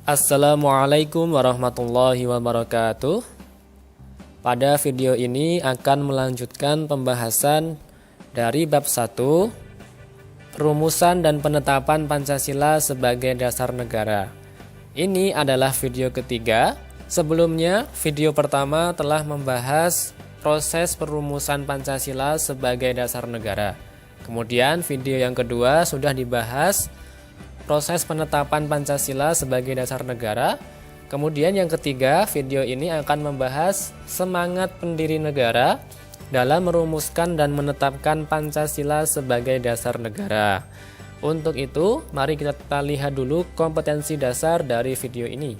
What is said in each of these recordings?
Assalamualaikum warahmatullahi wabarakatuh. Pada video ini akan melanjutkan pembahasan dari bab 1, Perumusan dan Penetapan Pancasila sebagai Dasar Negara. Ini adalah video ketiga. Sebelumnya, video pertama telah membahas proses perumusan Pancasila sebagai dasar negara. Kemudian video yang kedua sudah dibahas proses penetapan Pancasila sebagai dasar negara. Kemudian yang ketiga, video ini akan membahas semangat pendiri negara dalam merumuskan dan menetapkan Pancasila sebagai dasar negara. Untuk itu, mari kita lihat dulu kompetensi dasar dari video ini.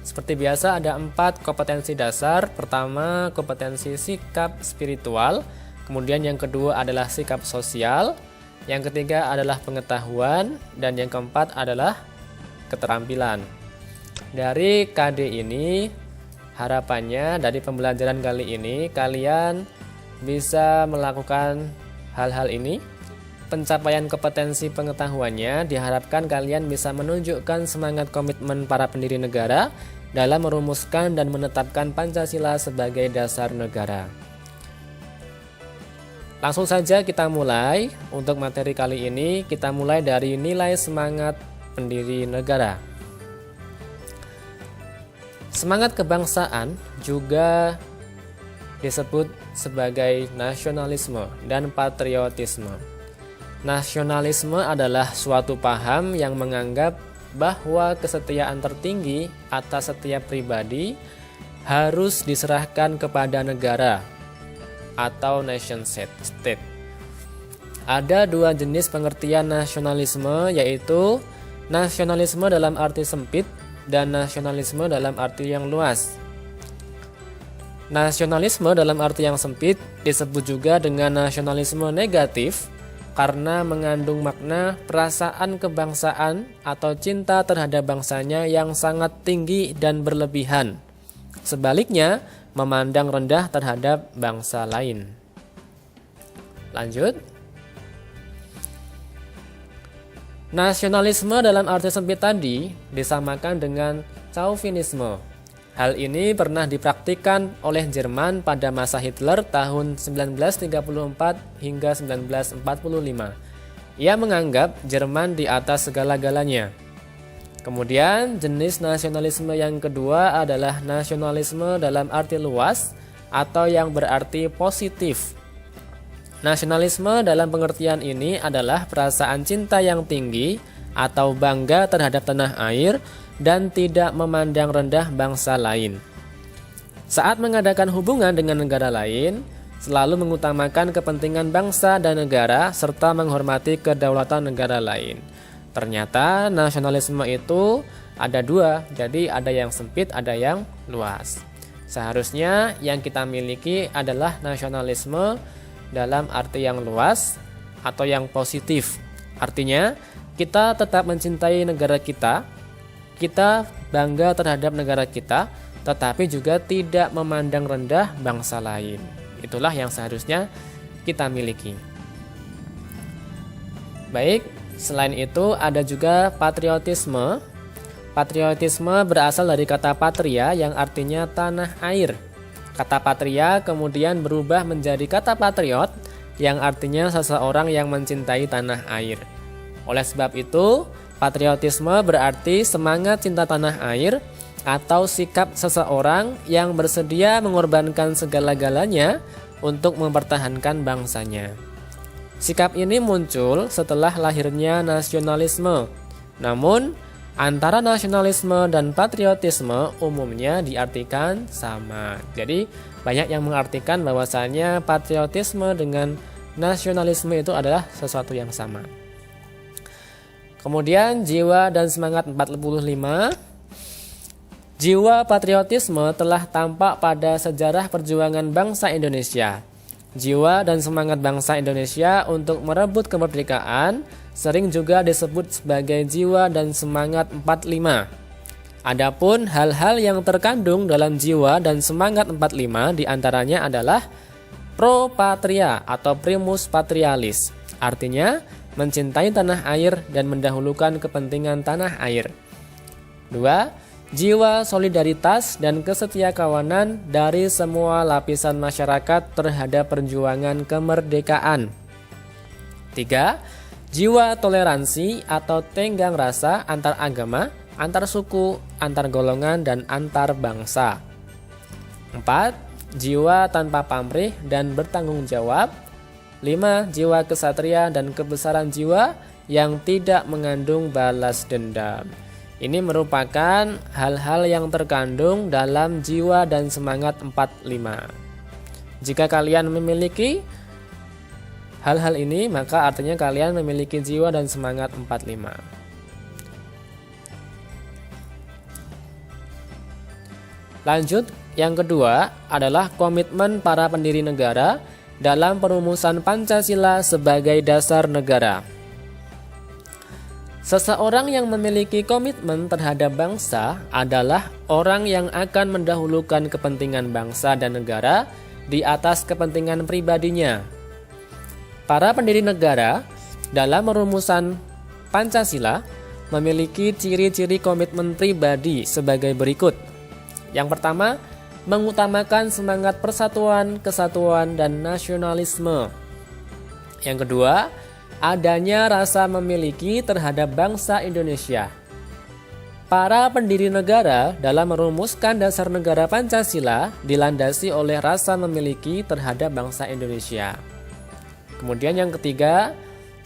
Seperti biasa ada 4 kompetensi dasar. Pertama, kompetensi sikap spiritual. Kemudian yang kedua adalah sikap sosial. Yang ketiga adalah pengetahuan, dan yang keempat adalah keterampilan. Dari KD ini, harapannya dari pembelajaran kali ini kalian bisa melakukan hal-hal ini. Pencapaian kompetensi pengetahuannya diharapkan kalian bisa menunjukkan semangat komitmen para pendiri negara dalam merumuskan dan menetapkan Pancasila sebagai dasar negara. Langsung saja kita mulai. Untuk materi kali ini kita mulai dari nilai semangat pendiri negara. Semangat kebangsaan juga disebut sebagai nasionalisme dan patriotisme. Nasionalisme adalah suatu paham yang menganggap bahwa kesetiaan tertinggi atas setiap pribadi harus diserahkan kepada negara atau nation state. Ada 2 jenis pengertian nasionalisme, yaitu nasionalisme dalam arti sempit dan nasionalisme dalam arti yang luas. Nasionalisme dalam arti yang sempit disebut juga dengan nasionalisme negatif karena mengandung makna perasaan kebangsaan atau cinta terhadap bangsanya yang sangat tinggi dan berlebihan. Sebaliknya, memandang rendah terhadap bangsa lain. Lanjut. Nasionalisme dalam arti sempit tadi disamakan dengan chauvinisme. Hal ini pernah dipraktikkan oleh Jerman pada masa Hitler tahun 1934 hingga 1945. Ia menganggap Jerman di atas segala-galanya. Kemudian jenis nasionalisme yang kedua adalah nasionalisme dalam arti luas atau yang berarti positif. Nasionalisme dalam pengertian ini adalah perasaan cinta yang tinggi atau bangga terhadap tanah air dan tidak memandang rendah bangsa lain. Saat mengadakan hubungan dengan negara lain, selalu mengutamakan kepentingan bangsa dan negara serta menghormati kedaulatan negara lain. Ternyata nasionalisme itu ada 2, jadi ada yang sempit, ada yang luas. Seharusnya yang kita miliki adalah nasionalisme dalam arti yang luas atau yang positif. Artinya, kita tetap mencintai negara kita bangga terhadap negara kita, tetapi juga tidak memandang rendah bangsa lain. Itulah yang seharusnya kita miliki. Baik. Selain itu ada juga patriotisme. Patriotisme berasal dari kata patria yang artinya tanah air. Kata patria kemudian berubah menjadi kata patriot yang artinya seseorang yang mencintai tanah air. Oleh sebab itu, patriotisme berarti semangat cinta tanah air atau sikap seseorang yang bersedia mengorbankan segala-galanya untuk mempertahankan bangsanya. Sikap ini muncul setelah lahirnya nasionalisme. Namun, antara nasionalisme dan patriotisme umumnya diartikan sama. Jadi, banyak yang mengartikan bahwasanya patriotisme dengan nasionalisme itu adalah sesuatu yang sama. Kemudian, jiwa dan semangat 45. Jiwa patriotisme telah tampak pada sejarah perjuangan bangsa Indonesia. Jiwa dan semangat bangsa Indonesia untuk merebut kemerdekaan sering juga disebut sebagai jiwa dan semangat 45. Adapun hal-hal yang terkandung dalam jiwa dan semangat 45 diantaranya adalah pro patria atau primus patrialis. Artinya mencintai tanah air dan mendahulukan kepentingan tanah air. 2. Jiwa solidaritas dan kesetiakawanan dari semua lapisan masyarakat terhadap perjuangan kemerdekaan. 3. Jiwa toleransi atau tenggang rasa antar agama, antar suku, antar golongan, dan antar bangsa. 4. Jiwa tanpa pamrih dan bertanggung jawab. 5. Jiwa kesatria dan kebesaran jiwa yang tidak mengandung balas dendam. Ini merupakan hal-hal yang terkandung dalam jiwa dan semangat 45. Jika kalian memiliki hal-hal ini, maka artinya kalian memiliki jiwa dan semangat 45. Lanjut, yang kedua adalah komitmen para pendiri negara dalam perumusan Pancasila sebagai dasar negara. Seseorang yang memiliki komitmen terhadap bangsa adalah orang yang akan mendahulukan kepentingan bangsa dan negara di atas kepentingan pribadinya. Para pendiri negara dalam perumusan Pancasila memiliki ciri-ciri komitmen pribadi sebagai berikut. Yang pertama, mengutamakan semangat persatuan, kesatuan, dan nasionalisme. Yang kedua, adanya rasa memiliki terhadap bangsa Indonesia. Para pendiri negara dalam merumuskan dasar negara Pancasila dilandasi oleh rasa memiliki terhadap bangsa Indonesia. Kemudian yang ketiga,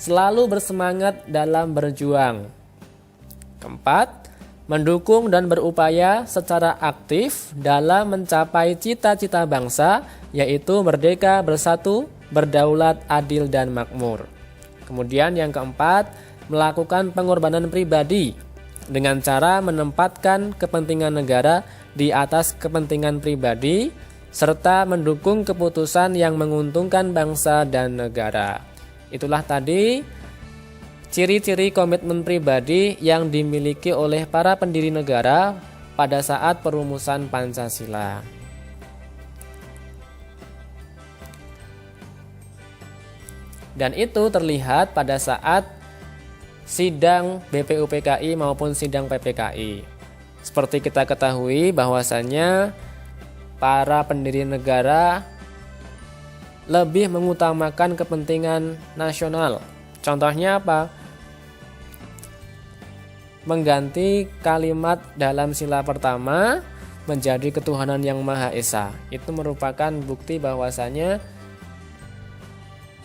selalu bersemangat dalam berjuang. Keempat, mendukung dan berupaya secara aktif dalam mencapai cita-cita bangsa, yaitu merdeka, bersatu, berdaulat, adil, dan makmur. Kemudian yang keempat, melakukan pengorbanan pribadi dengan cara menempatkan kepentingan negara di atas kepentingan pribadi, serta mendukung keputusan yang menguntungkan bangsa dan negara. Itulah tadi ciri-ciri komitmen pribadi yang dimiliki oleh para pendiri negara pada saat perumusan Pancasila. Dan itu terlihat pada saat sidang BPUPKI maupun sidang PPKI. Seperti kita ketahui bahwasannya para pendiri negara lebih mengutamakan kepentingan nasional. Contohnya apa? Mengganti kalimat dalam sila pertama menjadi ketuhanan yang Maha Esa. Itu merupakan bukti bahwasannya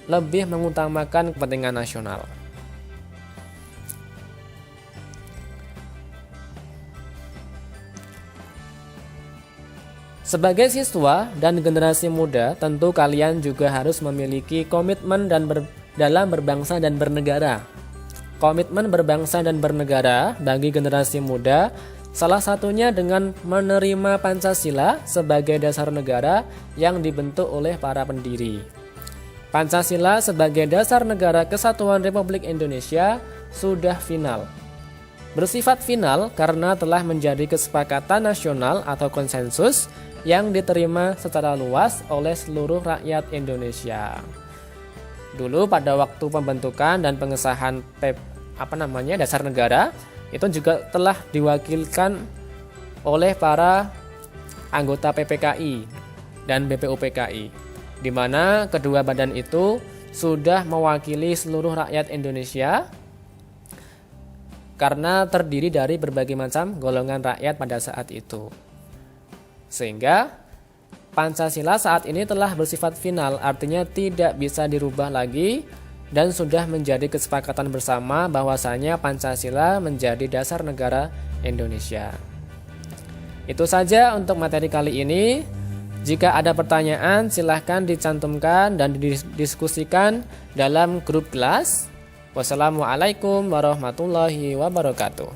lebih mengutamakan kepentingan nasional. Sebagai siswa dan generasi muda, tentu kalian juga harus memiliki komitmen dalam berbangsa dan bernegara. Komitmen berbangsa dan bernegara bagi generasi muda salah satunya dengan menerima Pancasila sebagai dasar negara yang dibentuk oleh para pendiri. Pancasila sebagai dasar negara kesatuan Republik Indonesia sudah final. Bersifat final karena telah menjadi kesepakatan nasional atau konsensus yang diterima secara luas oleh seluruh rakyat Indonesia. Dulu pada waktu pembentukan dan pengesahan dasar negara itu juga telah diwakilkan oleh para anggota PPKI dan BPUPKI, di mana kedua badan itu sudah mewakili seluruh rakyat Indonesia karena terdiri dari berbagai macam golongan rakyat pada saat itu. Sehingga Pancasila saat ini telah bersifat final, artinya tidak bisa dirubah lagi dan sudah menjadi kesepakatan bersama bahwasanya Pancasila menjadi dasar negara Indonesia. Itu saja untuk materi kali ini. Jika ada pertanyaan, silahkan dicantumkan dan didiskusikan dalam grup kelas. Wassalamualaikum warahmatullahi wabarakatuh.